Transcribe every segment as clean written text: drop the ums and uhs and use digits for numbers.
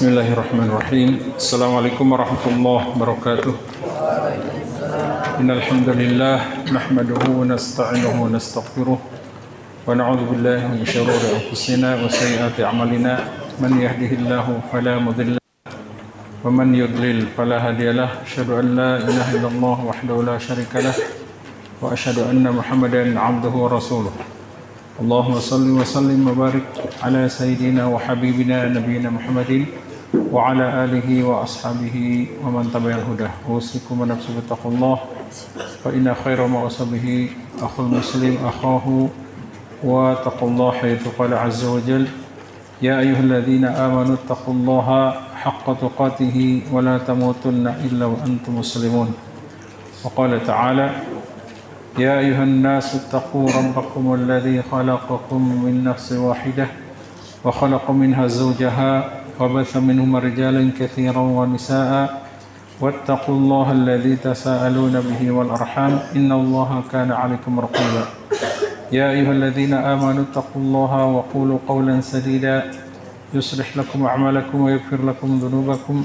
Bismillahirrahmanirrahim. Assalamualaikum warahmatullahi wabarakatuh. Innal hamdalillah nahmaduhu wa nasta'inuhu wa nastaghfiruh wa na'udzu billahi min shururi anfusina wa sayyiati a'malina. Man yahdihillahu fala mudilla wa man yudlil fala hadiyalah. Asyhadu an la ilaha illallah wahdahu la syarika lah wa asyhadu anna Muhammadan 'abduhu wa rasuluh. Allahumma salli wa sallim wa barik ala sayyidina wa habibina nabiyina Muhammadin wa ala alihi wa ashabihi wa man tabi'al huda. Usikum wa nafsi bittaqullah fa inna khayra ma usabihi akhul muslim akhahu wa taqullah haythu qala azza wa jal ya ayyuhalladzina amanu taqullaha haqqa tuqatih wa la tamutunna illa wa antum muslimun. Wa qala ta'ala يا أيها الناس اتقوا ربكم الذي خلقكم من نفس واحدة وخلق منها زوجها وبث منهما رجالا كثيرا ونساء واتقوا الله الذي تساءلون به والأرحام إن الله كان عليكم رقيبا يا أيها الذين آمنوا اتقوا الله وقولوا قولا سديدا يصلح لكم أعمالكم ويغفر لكم ذنوبكم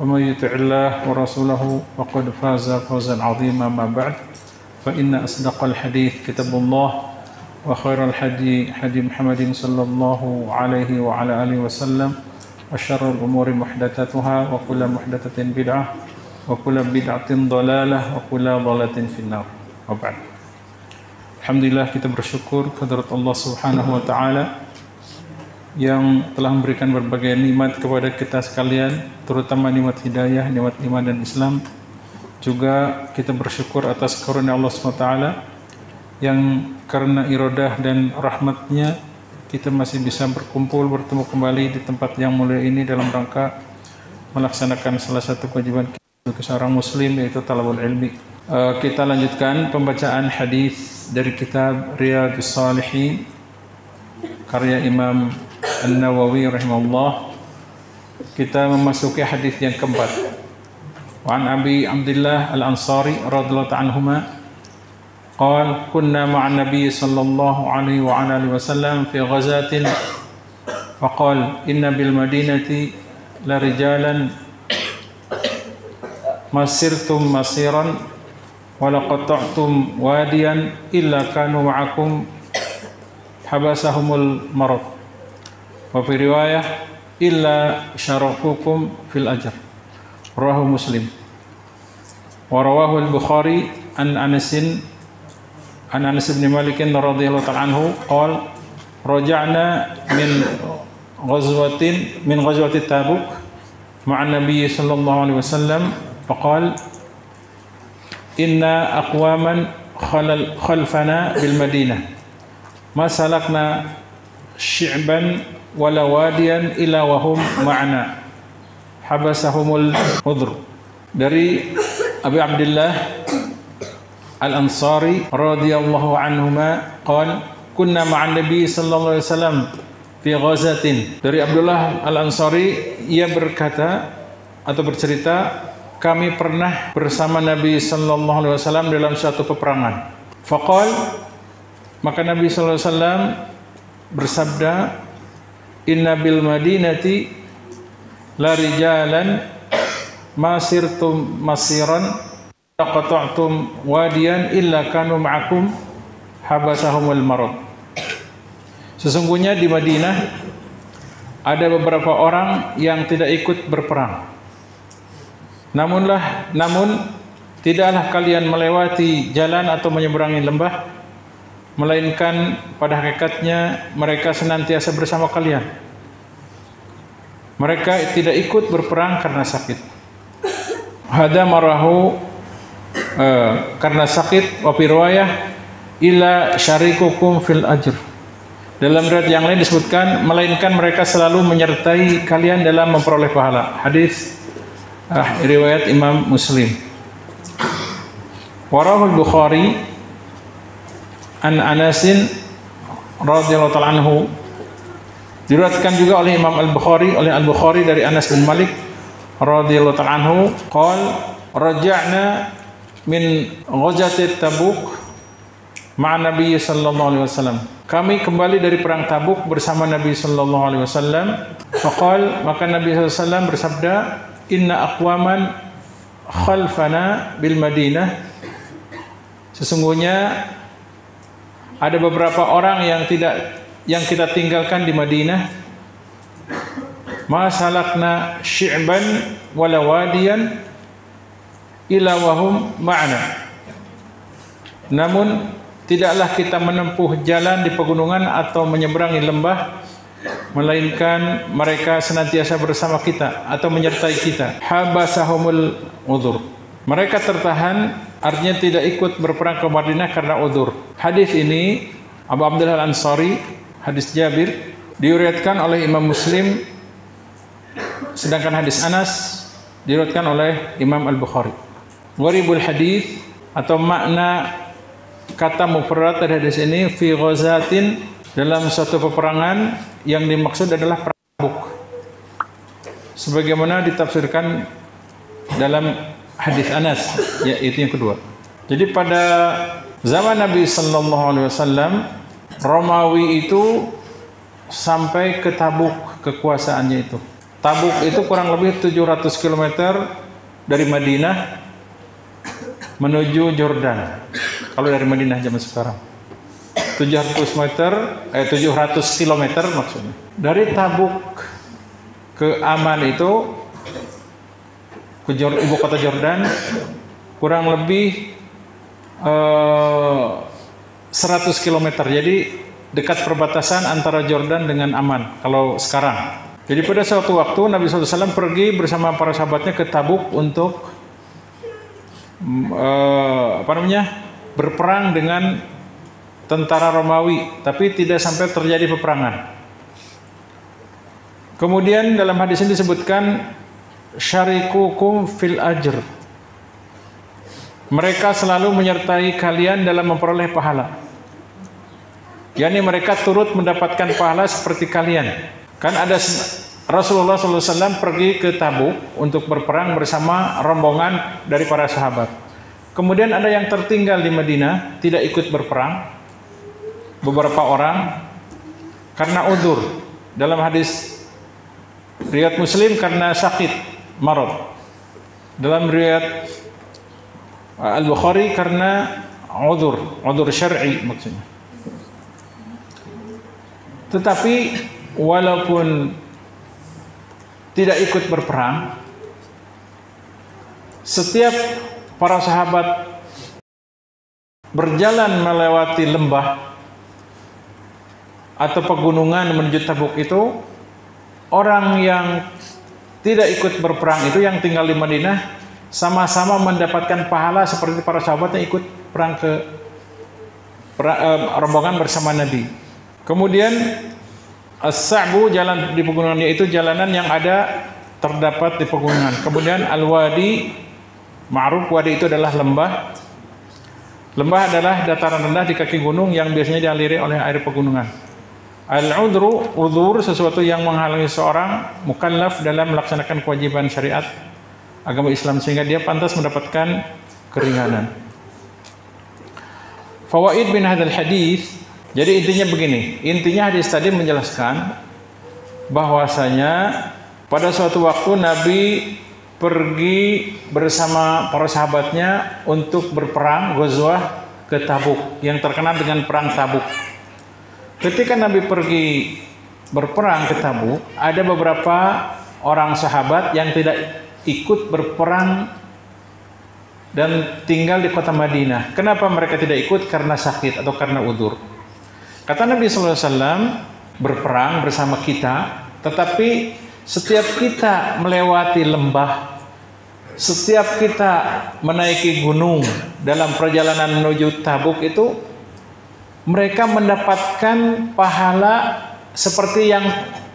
ومن يطع الله ورسوله فقد فاز فوزا عظيما. ما بعد فإن أصدق الحديث كتاب الله وخير الهدي هدي محمد صلى الله عليه وعلى آله وسلم وشر الأمور محدثاتها وكل محدثة بدعة وكل بدعة ضلالة وكل ضلالة في النار. وبعد. Alhamdulillah, kita bersyukur kehadirat Allah Subhanahu wa taala yang telah memberikan berbagai nikmat kepada kita sekalian, terutama nikmat hidayah, nikmat iman dan Islam. Juga kita bersyukur atas karunia Allah SWT yang karena iradah dan rahmatnya kita masih bisa berkumpul, bertemu kembali di tempat yang mulia ini dalam rangka melaksanakan salah satu kewajiban kita sebagai seorang muslim, yaitu talabul ilmi. Kita lanjutkan pembacaan hadis dari kitab Riyadhus Shalihin karya Imam An-Nawawi rahimahullah. Kita memasuki hadis yang keempat. وعن أبي عبد الله الأنصاري رضي الله عنهما قال كنا مع النبي صلى الله عليه وعلى آله وسلم في غزاة فقال إن بالمدينة لرجالا ما سرتم مسيرا ولا قطعتم واديا إلا كانوا معكم حبسهم المرض وفي رواية إلا شاركوكم في الأجر. Rawahu Muslim. Wa rawahu al-Bukhari an Anas bin Malik radhiyallahu ta'ala anhu qala raja'na min ghazwati Tabuk ma'a an-nabiy sallallahu alaihi wasallam faqala inna aqwaman khalfana bil Madinah ma salakna syi'ban wala wadiyan illa wa hum ma'ana habasahumul udhr. Dari Abi Abdullah Al-Ansari radhiyallahu anhuma qala kunna ma'an nabi sallallahu alaihi wasallam fi ghazatin. Dari Abdullah Al-Ansari, ia berkata atau bercerita, kami pernah bersama Nabi sallallahu alaihi wasallam dalam suatu peperangan. Faqal, maka Nabi sallallahu alaihi wasallam bersabda, inna bil madinati la rijalan masirtum masiran taqata'tum wadiyan illa kanu ma'akum habasahumul marad. Sesungguhnya di Madinah ada beberapa orang yang tidak ikut berperang. Namun tidaklah kalian melewati jalan atau menyeberangi lembah, melainkan pada hakikatnya mereka senantiasa bersama kalian. Mereka tidak ikut berperang karena sakit. Hada marahu karena sakit. Wa fi riwayah ila syarikukum fil ajr. Dalam riwayat yang lain disebutkan melainkan mereka selalu menyertai kalian dalam memperoleh pahala. Hadis riwayat Imam Muslim. Wa rawahu al-Bukhari an Anas radhiyallahu ta'ala anhu. Diriwayatkan juga oleh Imam Al-Bukhari dari Anas bin Malik radhiyallahu ta'ala anhu qala raja'na min ghazwati Tabuk ma'an Nabi sallallahu alaihi wasallam. Kami kembali dari perang Tabuk bersama Nabi sallallahu alaihi wasallam. Faqal, maka Nabi sallallahu alaihi wasallam bersabda, "Inna aqwaman khalfana bil Madinah." Sesungguhnya ada beberapa orang yang kita tinggalkan di Madinah. Ma salakna syi'ban wala wadiyan ila wahum ma'na. Namun tidaklah kita menempuh jalan di pegunungan atau menyeberangi lembah, melainkan mereka senantiasa bersama kita atau menyertai kita. Habasahumul udhur. Mereka tertahan, artinya tidak ikut berperang ke Madinah karena udhur. Hadis ini Abu Abdullah Al-Ansari, hadis Jabir, diriwayatkan oleh Imam Muslim, sedangkan hadis Anas diriwayatkan oleh Imam Al-Bukhari. Gharibul hadis atau makna kata mufrad dari hadis ini fi ghazatin, dalam suatu peperangan yang dimaksud adalah perang Tabuk, sebagaimana ditafsirkan dalam hadis Anas, yaitu yang kedua. Jadi pada zaman Nabi sallallahu alaihi wasallam, Romawi itu sampai ke Tabuk kekuasaannya itu. Tabuk itu kurang lebih 700 km dari Madinah menuju Jordan. Kalau dari Madinah zaman sekarang 700 km maksudnya. Dari Tabuk ke Aman itu, ke ibu kota Jordan, kurang lebih 100 km. Jadi dekat perbatasan antara Jordan dengan Aman kalau sekarang. Jadi pada suatu waktu Nabi SAW pergi bersama para sahabatnya ke Tabuk untuk berperang dengan tentara Romawi, tapi tidak sampai terjadi peperangan. Kemudian dalam hadis ini disebutkan syarikukum fil ajr. Mereka selalu menyertai kalian dalam memperoleh pahala. yakni mereka turut mendapatkan pahala seperti kalian. Kan ada Rasulullah SAW pergi ke Tabuk untuk berperang bersama rombongan dari para sahabat. Kemudian ada yang tertinggal di Madinah, tidak ikut berperang, beberapa orang karena udzur. Dalam hadis riwayat Muslim karena sakit, marad. Dalam riwayat Al-Bukhari karena udzur syar'i maksudnya. Tetapi walaupun tidak ikut berperang, setiap para sahabat berjalan melewati lembah atau pegunungan menuju Tabuk itu, orang yang tidak ikut berperang itu yang tinggal di Madinah sama-sama mendapatkan pahala seperti para sahabat yang ikut perang ke rombongan bersama Nabi. Kemudian As-Sa'bu, jalan di pegunungan, yaitu jalanan yang ada terdapat di pegunungan. Kemudian Al-Wadi, ma'ruf, wadi itu adalah lembah. Lembah adalah dataran rendah di kaki gunung yang biasanya dialiri oleh air pegunungan. Al-udhru, udhur, sesuatu yang menghalangi seorang mukallaf dalam melaksanakan kewajiban syariat agama Islam sehingga dia pantas mendapatkan keringanan. Fawaid min hadzal hadis. Jadi intinya begini, intinya hadis tadi menjelaskan bahwasanya pada suatu waktu Nabi pergi bersama para sahabatnya untuk berperang ghazwah ke Tabuk yang terkenal dengan perang Tabuk. Ketika Nabi pergi berperang ke Tabuk, ada beberapa orang sahabat yang tidak ikut berperang dan tinggal di kota Madinah. Kenapa mereka tidak ikut? Karena sakit atau karena udzur. Kata Nabi SAW, berperang bersama kita, tetapi setiap kita melewati lembah, setiap kita menaiki gunung dalam perjalanan menuju Tabuk itu, mereka mendapatkan pahala seperti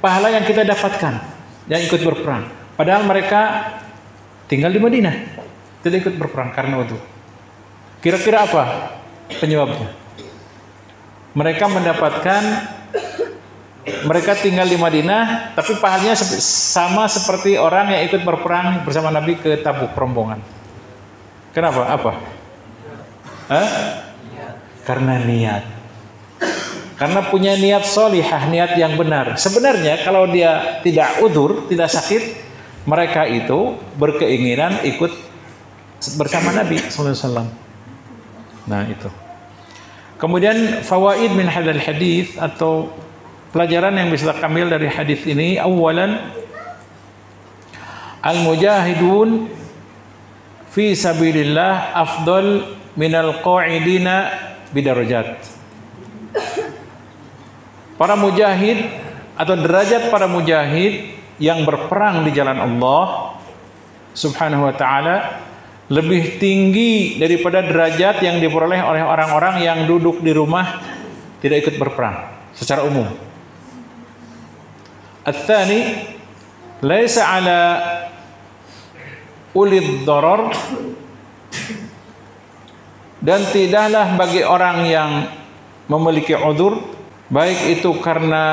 pahala yang kita dapatkan yang ikut berperang. Padahal mereka tinggal di Madinah, tidak ikut berperang karena itu. Kira-kira apa penyebabnya? Mereka tinggal di Madinah, tapi pahalanya sama seperti orang yang ikut berperang bersama Nabi ke Tabuk rombongan. Kenapa? Apa? Karena niat. Karena punya niat solihah, niat yang benar. Sebenarnya kalau dia tidak udzur, tidak sakit, mereka itu berkeinginan ikut bersama Nabi SAW. Nah itu. Kemudian fawaid min hadzal hadis atau pelajaran yang bisa kita ambil dari hadis ini, awalan al-mujahidun fi sabilillah afdal minal qa'idina bidarajat. Para mujahid atau derajat para mujahid yang berperang di jalan Allah Subhanahu wa taala lebih tinggi daripada derajat yang diperoleh oleh orang-orang yang duduk di rumah tidak ikut berperang secara umum. Ats-tsani laisa ala ulid darar, dan tidaklah bagi orang yang memiliki udzur, baik itu karena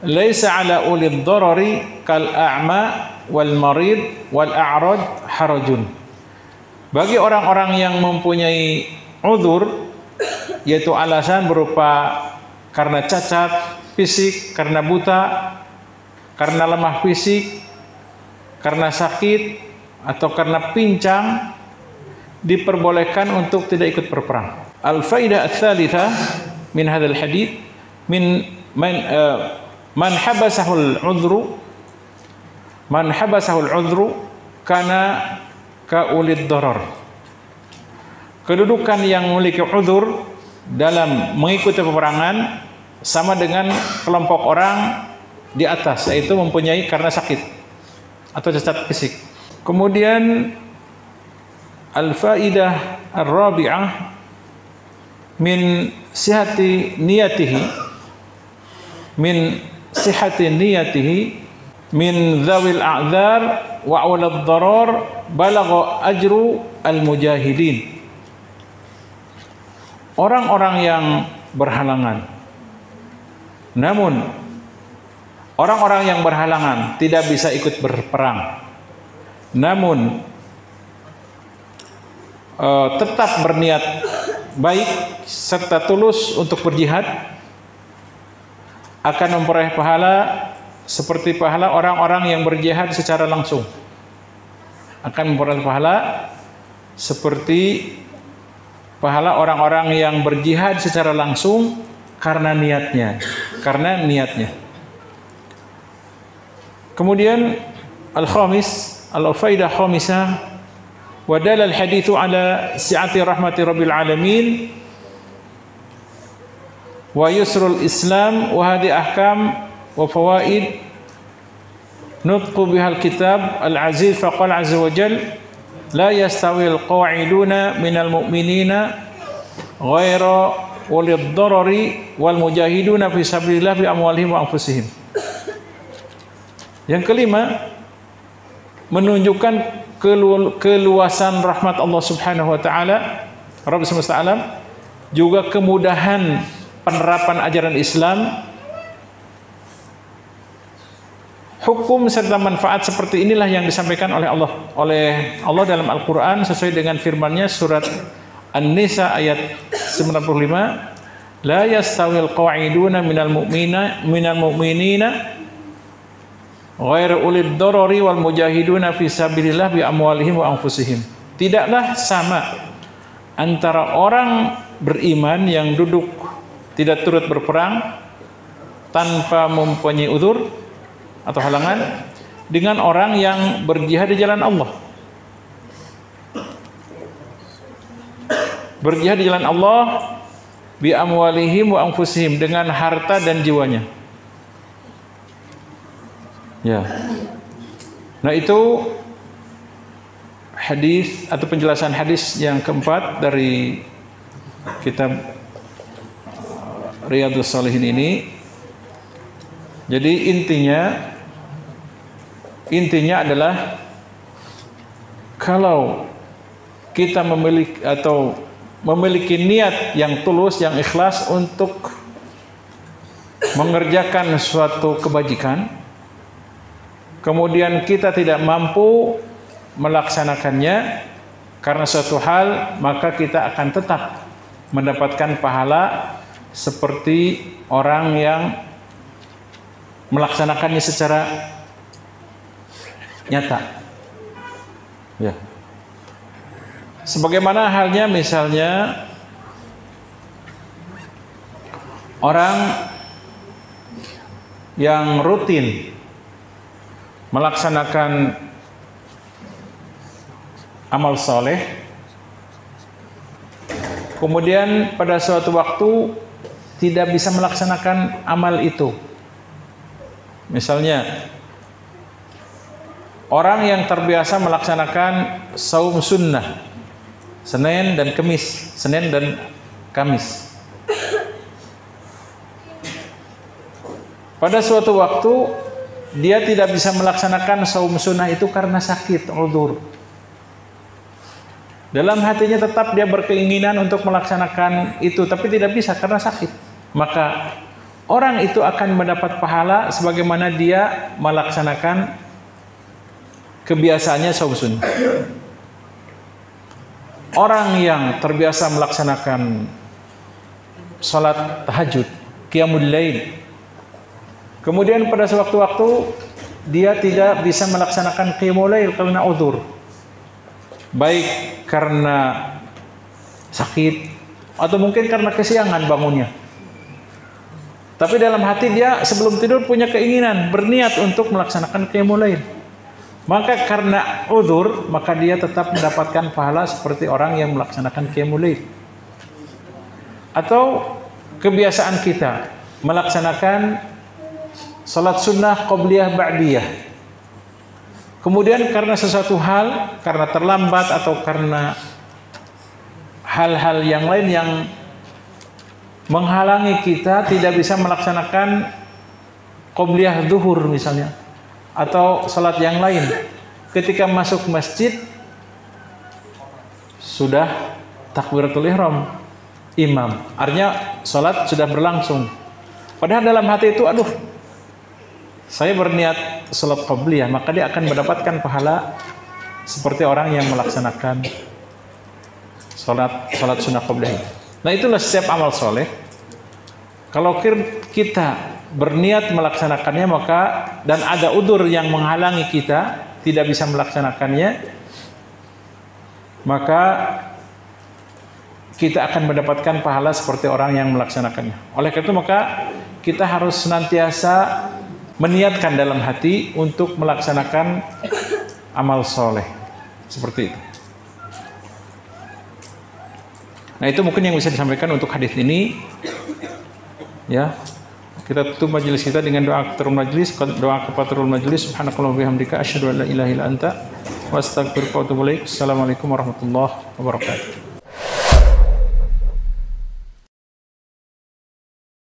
laisa ala ulid darari kal a'ma wal marid wal a'raj harajun. Bagi orang-orang yang mempunyai udzur, yaitu alasan berupa karena cacat fisik, karena buta, karena lemah fisik, karena sakit, atau karena pincang, diperbolehkan untuk tidak ikut berperang. Al-faidah ats-tsalitsah min hadzal hadits man habasahul udhru kana ka ulid darar. Kedudukan yang memiliki udzur dalam mengikuti peperangan sama dengan kelompok orang di atas, yaitu mempunyai karena sakit atau cacat fisik. Kemudian al-faidah ar-rabi'ah min sihhati niyatihi min dzawil a'dzar wa ulad darar balagha ajru al-mujahidin. Orang-orang yang berhalangan, namun orang-orang yang berhalangan tidak bisa ikut berperang, namun tetap berniat baik serta tulus untuk berjihad, akan memperoleh pahala seperti pahala orang-orang yang berjihad secara langsung. Akan memperoleh pahala seperti pahala orang-orang yang berjihad secara langsung karena niatnya. Kemudian al-faidah khamisah wa dalal haditsu ala si'ati rahmati rabbil alamin wa yusrul islam wa hadhi ahkam wa fawaid nutqu bihal kitab al-aziz faqala azza wa jal la yastawil qa'iduna minal mu'minina ghaira walid darari wal mujahiduna fi sabilillah bi amwalihim wa anfusihim. Yang kelima, menunjukkan keluasan rahmat Allah Subhanahu wa taala, Rabb semesta alam, juga kemudahan penerapan ajaran Islam. Hukum serta manfaat seperti inilah yang disampaikan oleh Allah dalam Al-Qur'an sesuai dengan firman-Nya surat An-Nisa ayat 95, la yastawil qa'iduna minal mu'minina ghairu ulid darari wal mujahiduna fi sabilillah bi amwalihim wa anfusihim. Tidaklah sama antara orang beriman yang duduk tidak turut berperang tanpa mempunyai uzur atau halangan dengan orang yang berjihad di jalan Allah. Berjihad di jalan Allah bi amwalihim wa anfusihim, dengan harta dan jiwanya. Ya. Nah, itu hadis atau penjelasan hadis yang keempat dari kitab Riyadhus Shalihin ini. Jadi intinya adalah kalau kita memiliki niat yang tulus, yang ikhlas untuk mengerjakan suatu kebajikan, kemudian kita tidak mampu melaksanakannya karena suatu hal, maka kita akan tetap mendapatkan pahala seperti orang yang melaksanakannya secara nyata. Ya. Sebagaimana halnya misalnya orang yang rutin melaksanakan amal soleh, kemudian pada suatu waktu tidak bisa melaksanakan amal itu. Misalnya orang yang terbiasa melaksanakan saum sunnah Senin dan Kamis. Pada suatu waktu dia tidak bisa melaksanakan saum sunnah itu karena sakit, udzur. Dalam hatinya tetap dia berkeinginan untuk melaksanakan itu, tapi tidak bisa karena sakit. Maka orang itu akan mendapat pahala sebagaimana dia melaksanakan kebiasaannya saum sunnah. Orang yang terbiasa melaksanakan salat tahajud, qiyamul lail, kemudian pada sewaktu-waktu dia tidak bisa melaksanakan qiyamul lail karena udzur, baik karena sakit atau mungkin karena kesiangan bangunnya. Tapi dalam hati dia sebelum tidur punya keinginan, berniat untuk melaksanakan qiyamul lail. Maka karena udzur, maka dia tetap mendapatkan pahala seperti orang yang melaksanakan qiyamul lail. Atau kebiasaan kita melaksanakan salat sunnah qabliyah ba'diyah. Kemudian karena sesuatu hal, karena terlambat atau karena hal-hal yang lain yang menghalangi kita tidak bisa melaksanakan qabliyah zuhur misalnya, atau salat yang lain. Ketika masuk masjid sudah takbiratul ihram imam, artinya salat sudah berlangsung. Padahal dalam hati itu, aduh, saya berniat salat qabliyah, maka dia akan mendapatkan pahala seperti orang yang melaksanakan salat sunnah qabliyah. Nah, itulah setiap amal soleh. Kalau kita berniat melaksanakannya, maka dan ada udzur yang menghalangi kita tidak bisa melaksanakannya, maka kita akan mendapatkan pahala seperti orang yang melaksanakannya. Oleh karena itu, maka kita harus senantiasa meniatkan dalam hati untuk melaksanakan amal soleh seperti itu. Nah, itu mungkin yang bisa disampaikan untuk hadis ini. Ya, kita tutup majelis kita dengan doa kafatul majlis. Doa kafatul majlis. Subhanakallahumma wa bihamdika asyhadu an la ilaha illa anta wa astaghfiruka wa atubu ilaik. Assalamualaikum warahmatullahi wabarakatuh.